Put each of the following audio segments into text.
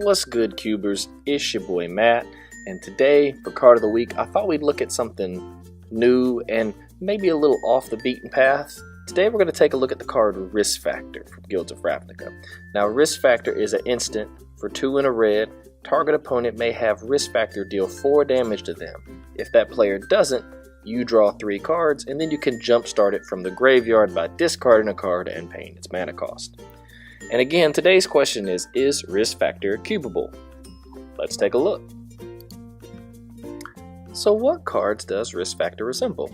What's good, Cubers? It's your boy Matt, and today for Card of the Week I thought we'd look at something new and maybe a little off the beaten path. Today we're going to take a look at the card Risk Factor from Guilds of Ravnica. Now Risk Factor is an instant for 2 and a red. Target opponent may have Risk Factor deal 4 damage to them. If that player doesn't, you draw 3 cards, and then you can jumpstart it from the graveyard by discarding a card and paying its mana cost. And again, today's question is Risk Factor cubable? Let's take a look. So what cards does Risk Factor resemble?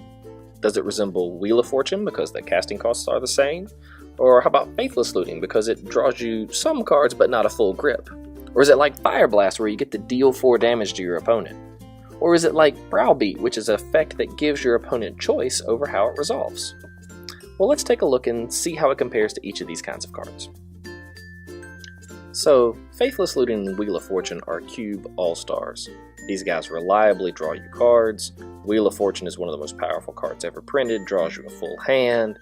Does it resemble Wheel of Fortune because the casting costs are the same? Or how about Faithless Looting because it draws you some cards but not a full grip? Or is it like Fire Blast where you get to deal 4 damage to your opponent? Or is it like Browbeat, which is an effect that gives your opponent choice over how it resolves? Well, let's take a look and see how it compares to each of these kinds of cards. So, Faithless Looting and Wheel of Fortune are cube all-stars. These guys reliably draw you cards. Wheel of Fortune is one of the most powerful cards ever printed, draws you a full hand.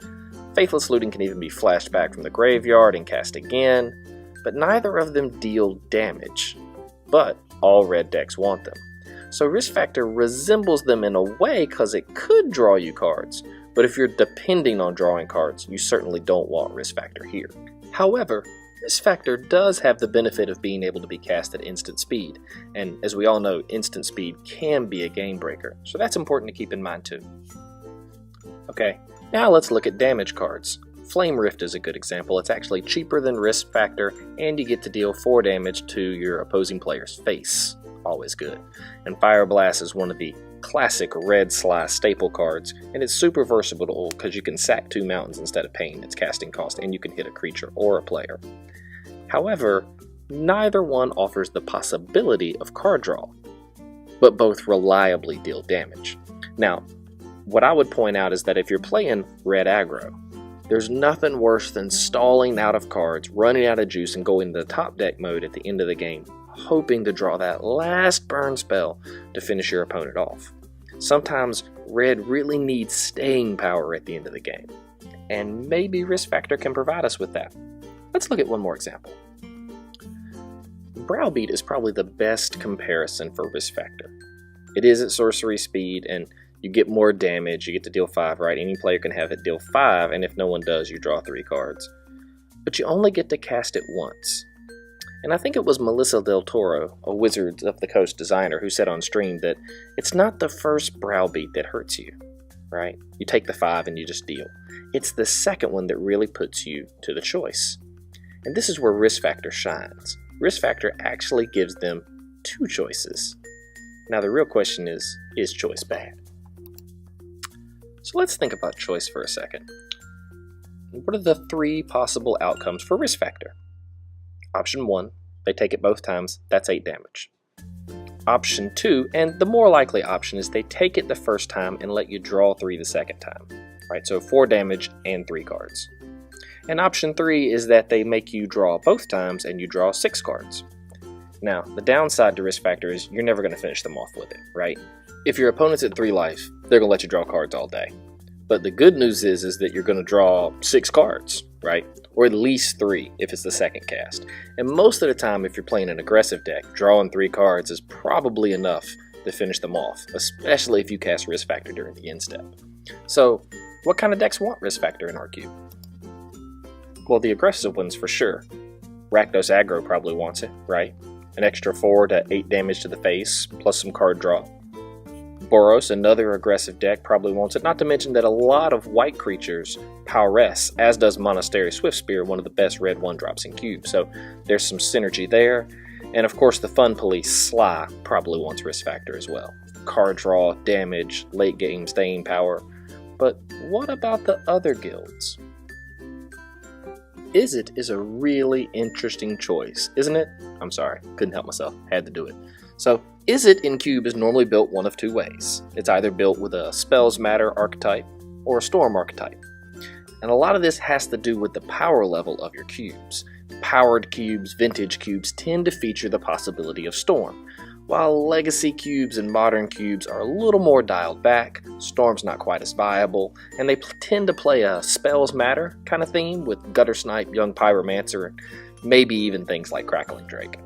Faithless Looting can even be flashed back from the graveyard and cast again, but neither of them deal damage. But all red decks want them. So Risk Factor resembles them in a way because it could draw you cards, but if you're depending on drawing cards, you certainly don't want Risk Factor here. However, Risk Factor does have the benefit of being able to be cast at instant speed, and as we all know, instant speed can be a game breaker, so that's important to keep in mind too. Okay, now let's look at damage cards. Flame Rift is a good example. It's actually cheaper than Risk Factor, and you get to deal 4 damage to your opposing player's face. Always good. And Fire Blast is one of the classic red slice staple cards, and it's super versatile because you can sack 2 mountains instead of paying its casting cost, and you can hit a creature or a player. However, neither one offers the possibility of card draw, but both reliably deal damage. Now, what I would point out is that if you're playing red aggro, there's nothing worse than stalling out of cards, running out of juice, and going into top deck mode at the end of the game, hoping to draw that last burn spell to finish your opponent off. Sometimes red really needs staying power at the end of the game, and maybe Risk Factor can provide us with that. Let's look at one more example. Browbeat is probably the best comparison for Risk Factor. It is at sorcery speed, and you get more damage. You get to deal 5, right? Any player can have it deal 5, and if no one does, you draw 3 cards. But you only get to cast it once. And I think it was Melissa Del Toro, a Wizards of the Coast designer, who said on stream that it's not the first Browbeat that hurts you, right? You take the 5 and you just deal. It's the second one that really puts you to the choice. And this is where Risk Factor shines. Risk Factor actually gives them 2 choices. Now the real question is choice bad? So let's think about choice for a second. What are the 3 possible outcomes for Risk Factor? Option 1, they take it both times, that's 8 damage. Option 2, and the more likely option, is they take it the first time and let you draw 3 the second time. Right, so 4 damage and 3 cards. And option 3 is that they make you draw both times and you draw 6 cards. Now, the downside to Risk Factor is you're never going to finish them off with it, right? If your opponent's at 3 life, they're going to let you draw cards all day. But the good news is that you're going to draw 6 cards, right? Or at least 3 if it's the second cast. And most of the time, if you're playing an aggressive deck, drawing 3 cards is probably enough to finish them off, especially if you cast Risk Factor during the end step. So, what kind of decks want Risk Factor in our cube? Well, the aggressive ones for sure. Rakdos Aggro probably wants it, right? An extra 4 to 8 damage to the face, plus some card draw. Boros, another aggressive deck, probably wants it, not to mention that a lot of white creatures power-S, as does Monastery Swiftspear, one of the best red 1-drops in cube, so there's some synergy there. And of course the Fun Police, Sly, probably wants Risk Factor as well. Card draw, damage, late game staying power. But what about the other guilds? Izzet is a really interesting choice, isn't it? I'm sorry, couldn't help myself, had to do it. So, Izzet in cube is normally built one of 2 ways. It's either built with a Spells Matter archetype or a Storm archetype. And a lot of this has to do with the power level of your cubes. Powered cubes, vintage cubes tend to feature the possibility of Storm, while legacy cubes and modern cubes are a little more dialed back. Storm's not quite as viable, and they tend to play a Spells Matter kind of theme with Gutter Snipe, Young Pyromancer, and maybe even things like Crackling Drake.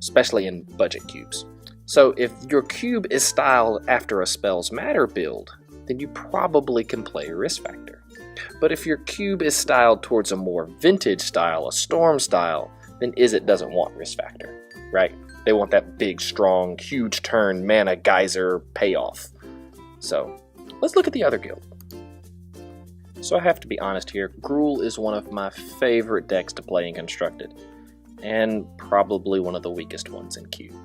especially in budget cubes. So if your cube is styled after a Spells Matter build, then you probably can play Risk Factor. But if your cube is styled towards a more vintage style, a storm style, then Izzet doesn't want Risk Factor, right? They want that big, strong, huge turn mana geyser payoff. So let's look at the other guild. So I have to be honest here, Gruul is one of my favorite decks to play in Constructed, and probably one of the weakest ones in Cube.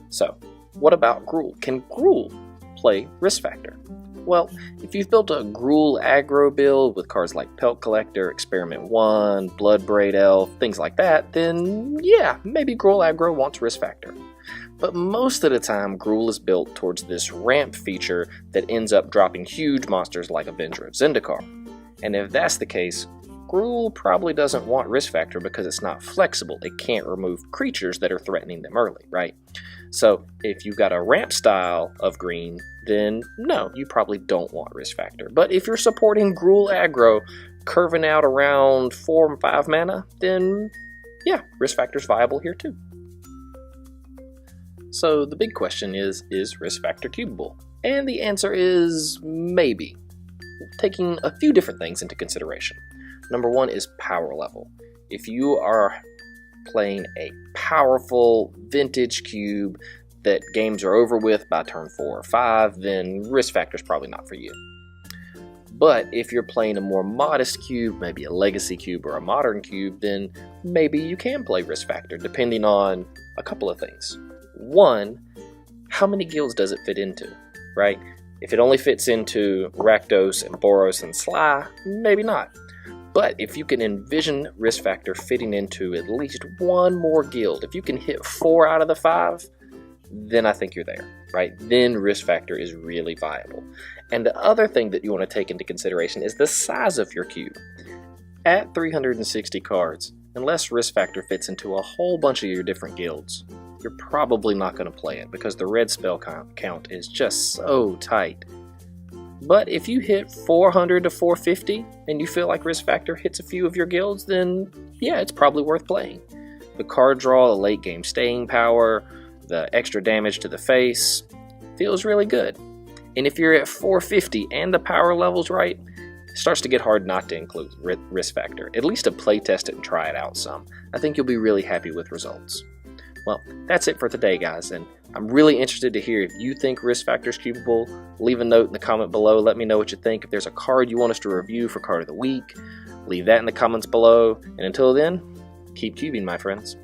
So what about Gruul? Can Gruul play Risk Factor? Well, if you've built a Gruul aggro build with cards like Pelt Collector, Experiment 1, Bloodbraid Elf, things like that, then yeah, maybe Gruul aggro wants Risk Factor. But most of the time, Gruul is built towards this ramp feature that ends up dropping huge monsters like Avenger of Zendikar. And if that's the case, Gruul probably doesn't want Risk Factor because it's not flexible. It can't remove creatures that are threatening them early, right? So if you've got a ramp style of green, then no, you probably don't want Risk Factor. But if you're supporting Gruul aggro, curving out around 4 and 5 mana, then yeah, Risk Factor's viable here too. So the big question is Risk Factor cubable? And the answer is maybe, taking a few different things into consideration. Number one is power level. If you are playing a powerful vintage cube that games are over with by turn 4 or 5, then Risk Factor is probably not for you. But if you're playing a more modest cube, maybe a legacy cube or a modern cube, then maybe you can play Risk Factor, depending on a couple of things. One, how many guilds does it fit into, right? If it only fits into Rakdos and Boros and Sly, maybe not. But if you can envision Risk Factor fitting into at least one more guild, if you can hit 4 out of the 5, then I think you're there, right? Then Risk Factor is really viable. And the other thing that you want to take into consideration is the size of your cube. At 360 cards, unless Risk Factor fits into a whole bunch of your different guilds, you're probably not going to play it because the red spell count is just so tight. But if you hit 400 to 450 and you feel like Risk Factor hits a few of your guilds, then yeah, it's probably worth playing. The card draw, the late game staying power, the extra damage to the face, feels really good. And if you're at 450 and the power level's right, it starts to get hard not to include Risk Factor, at least to play test it and try it out some. I think you'll be really happy with results. Well, that's it for today, guys, and I'm really interested to hear if you think Risk Factor's cubable. Leave a note in the comment below. Let me know what you think. If there's a card you want us to review for Card of the Week, leave that in the comments below. And until then, keep cubing, my friends.